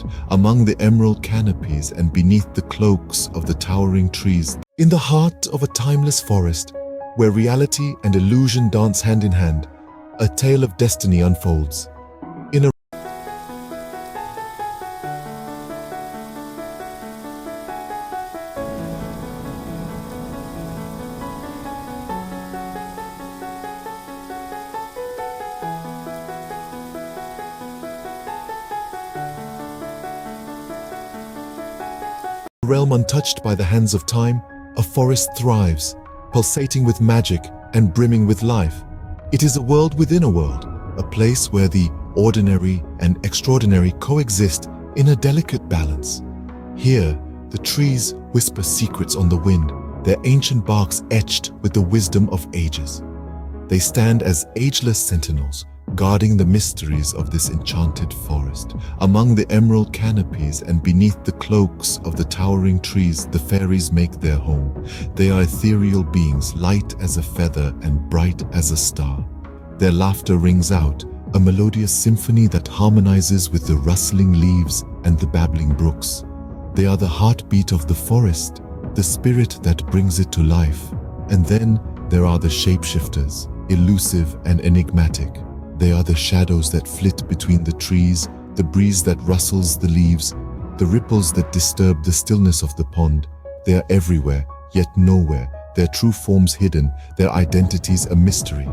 forest, among the emerald canopies and beneath the cloaks of the towering trees. In the heart of a timeless forest, where reality and illusion dance hand in hand, a tale of destiny unfolds. In a realm untouched by the hands of time, a forest thrives, pulsating with magic and brimming with life. It is a world within a world, a place where the ordinary and extraordinary coexist in a delicate balance. Here, the trees whisper secrets on the wind, their ancient barks etched with the wisdom of ages. They stand as ageless sentinels, guarding the mysteries of this enchanted forest. Among the emerald canopies and beneath the cloaks of the towering trees, the fairies make their home. They are ethereal beings, light as a feather and bright as a star. Their laughter rings out, a melodious symphony that harmonizes with the rustling leaves and the babbling brooks. They are the heartbeat of the forest, the spirit that brings it to life. And then there are the shapeshifters, elusive and enigmatic. They are the shadows that flit between the trees, the breeze that rustles the leaves, the ripples that disturb the stillness of the pond. They are everywhere, yet nowhere, their true forms hidden, their identities a mystery.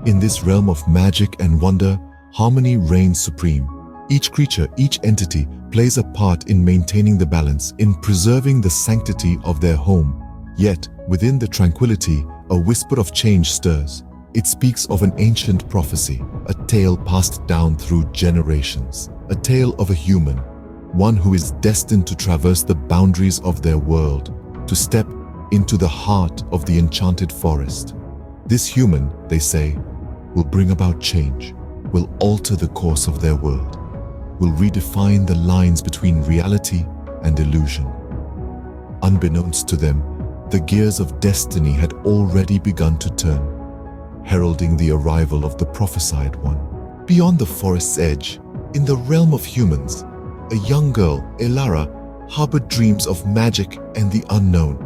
In this realm of magic and wonder, harmony reigns supreme. Each creature, each entity plays a part in maintaining the balance, in preserving the sanctity of their home. Yet, within the tranquility, a whisper of change stirs. It speaks of an ancient prophecy, a tale passed down through generations, a tale of a human, one who is destined to traverse the boundaries of their world, to step into the heart of the enchanted forest. This human, they say, will bring about change, will alter the course of their world, will redefine the lines between reality and illusion. Unbeknownst to them, the gears of destiny had already begun to turn, heralding the arrival of the prophesied one. Beyond the forest's edge, in the realm of humans, a young girl, Elara, harbored dreams of magic and the unknown.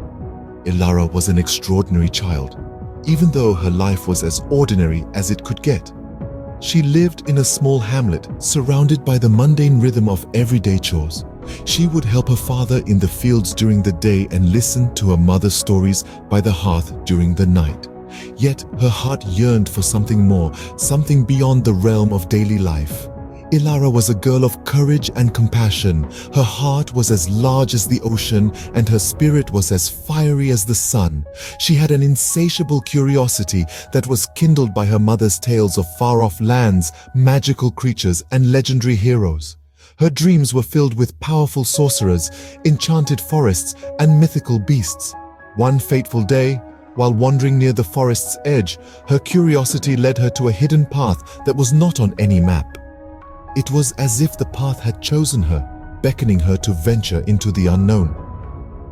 Elara was an extraordinary child, even though her life was as ordinary as it could get. She lived in a small hamlet, surrounded by the mundane rhythm of everyday chores. She would help her father in the fields during the day and listen to her mother's stories by the hearth during the night. Yet her heart yearned for something more, something beyond the realm of daily life. Elara was a girl of courage and compassion. Her heart was as large as the ocean, and her spirit was as fiery as the sun. She had an insatiable curiosity that was kindled by her mother's tales of far-off lands, magical creatures, and legendary heroes. Her dreams were filled with powerful sorcerers, enchanted forests, and mythical beasts. One fateful day, while wandering near the forest's edge, her curiosity led her to a hidden path that was not on any map. It was as if the path had chosen her, beckoning her to venture into the unknown.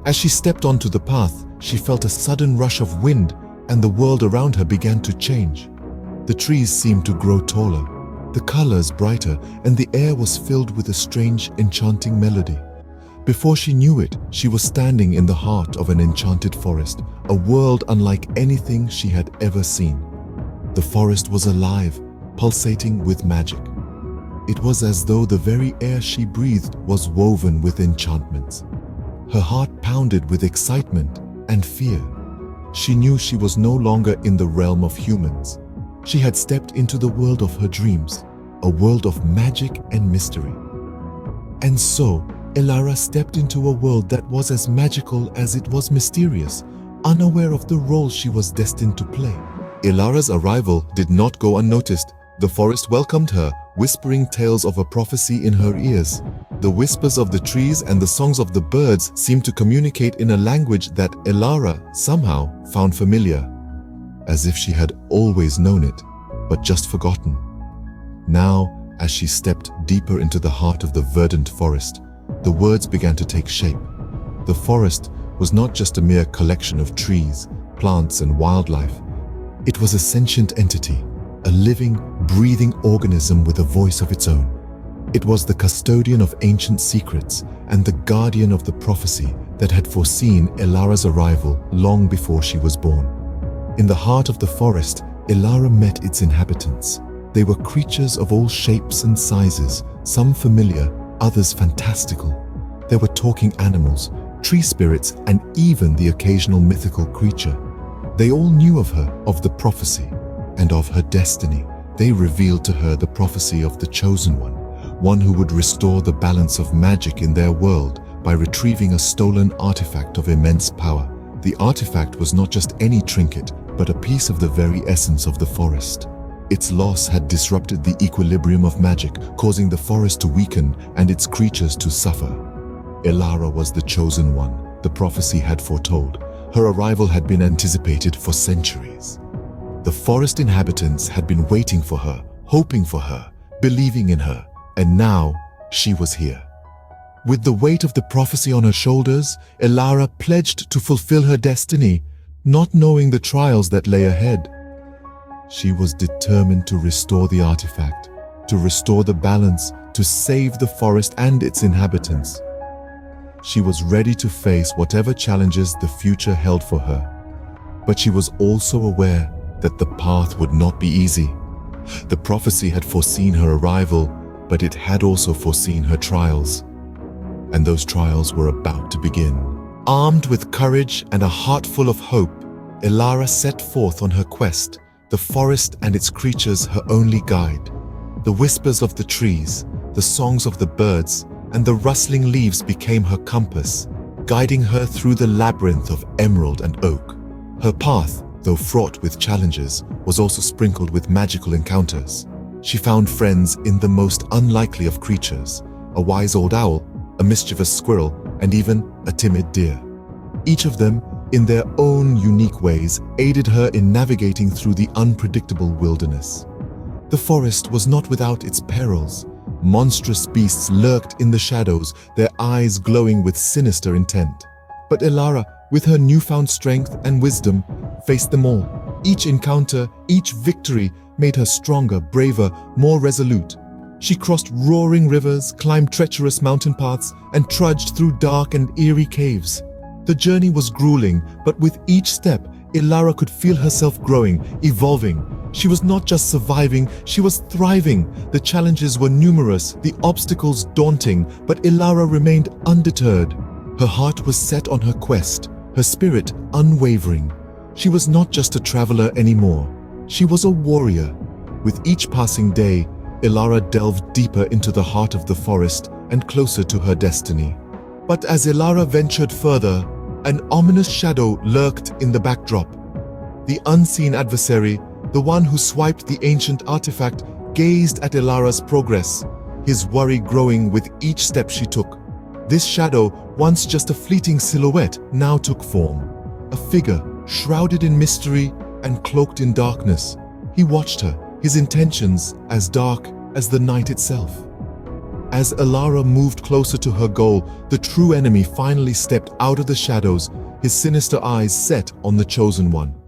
As she stepped onto the path, she felt a sudden rush of wind, and the world around her began to change. The trees seemed to grow taller, the colors brighter, and the air was filled with a strange, enchanting melody. Before she knew it, she was standing in the heart of an enchanted forest, a world unlike anything she had ever seen. The forest was alive, pulsating with magic. It was as though the very air she breathed was woven with enchantments. Her heart pounded with excitement and fear. She knew she was no longer in the realm of humans. She had stepped into the world of her dreams, a world of magic and mystery. And so, Elara stepped into a world that was as magical as it was mysterious, unaware of the role she was destined to play. Elara's arrival did not go unnoticed. The forest welcomed her, whispering tales of a prophecy in her ears. The whispers of the trees and the songs of the birds seemed to communicate in a language that Elara somehow found familiar, as if she had always known it, but just forgotten. Now, as she stepped deeper into the heart of the verdant forest, the words began to take shape. The forest was not just a mere collection of trees, plants, and wildlife. It was a sentient entity, a living, breathing organism with a voice of its own. It was the custodian of ancient secrets and the guardian of the prophecy that had foreseen Elara's arrival long before she was born. In the heart of the forest, Elara met its inhabitants. They were creatures of all shapes and sizes, some familiar, others fantastical. There were talking animals, tree spirits, and even the occasional mythical creature. They all knew of her, of the prophecy, and of her destiny. They revealed to her the prophecy of the Chosen one who would restore the balance of magic in their world by retrieving a stolen artifact of immense power. The artifact was not just any trinket, but a piece of the very essence of the forest. Its loss had disrupted the equilibrium of magic, causing the forest to weaken and its creatures to suffer. Elara was the Chosen One, the prophecy had foretold. Her arrival had been anticipated for centuries. The forest inhabitants had been waiting for her, hoping for her, believing in her, and now she was here. With the weight of the prophecy on her shoulders, Elara pledged to fulfill her destiny, not knowing the trials that lay ahead. She was determined to restore the artifact, to restore the balance, to save the forest and its inhabitants. She was ready to face whatever challenges the future held for her. But she was also aware that the path would not be easy. The prophecy had foreseen her arrival, but it had also foreseen her trials. And those trials were about to begin. Armed with courage and a heart full of hope, Elara set forth on her quest, the forest and its creatures her only guide. The whispers of the trees, the songs of the birds, and the rustling leaves became her compass, guiding her through the labyrinth of emerald and oak. Her path, though fraught with challenges, was also sprinkled with magical encounters. She found friends in the most unlikely of creatures, a wise old owl, a mischievous squirrel, and even a timid deer. Each of them, in their own unique ways, aided her in navigating through the unpredictable wilderness. The forest was not without its perils. Monstrous beasts lurked in the shadows, their eyes glowing with sinister intent. But Elara, with her newfound strength and wisdom, faced them all. Each encounter, each victory made her stronger, braver, more resolute. She crossed roaring rivers, climbed treacherous mountain paths, and trudged through dark and eerie caves. The journey was grueling, but with each step, Elara could feel herself growing, evolving. She was not just surviving, she was thriving. The challenges were numerous, the obstacles daunting, but Elara remained undeterred. Her heart was set on her quest, her spirit unwavering. She was not just a traveler anymore. She was a warrior. With each passing day, Elara delved deeper into the heart of the forest and closer to her destiny. But as Elara ventured further, an ominous shadow lurked in the backdrop. The unseen adversary, the one who swiped the ancient artifact, gazed at Elara's progress, his worry growing with each step she took. This shadow, once just a fleeting silhouette, now took form. A figure shrouded in mystery and cloaked in darkness. He watched her, his intentions as dark as the night itself. As Elara moved closer to her goal, the true enemy finally stepped out of the shadows, his sinister eyes set on the Chosen One.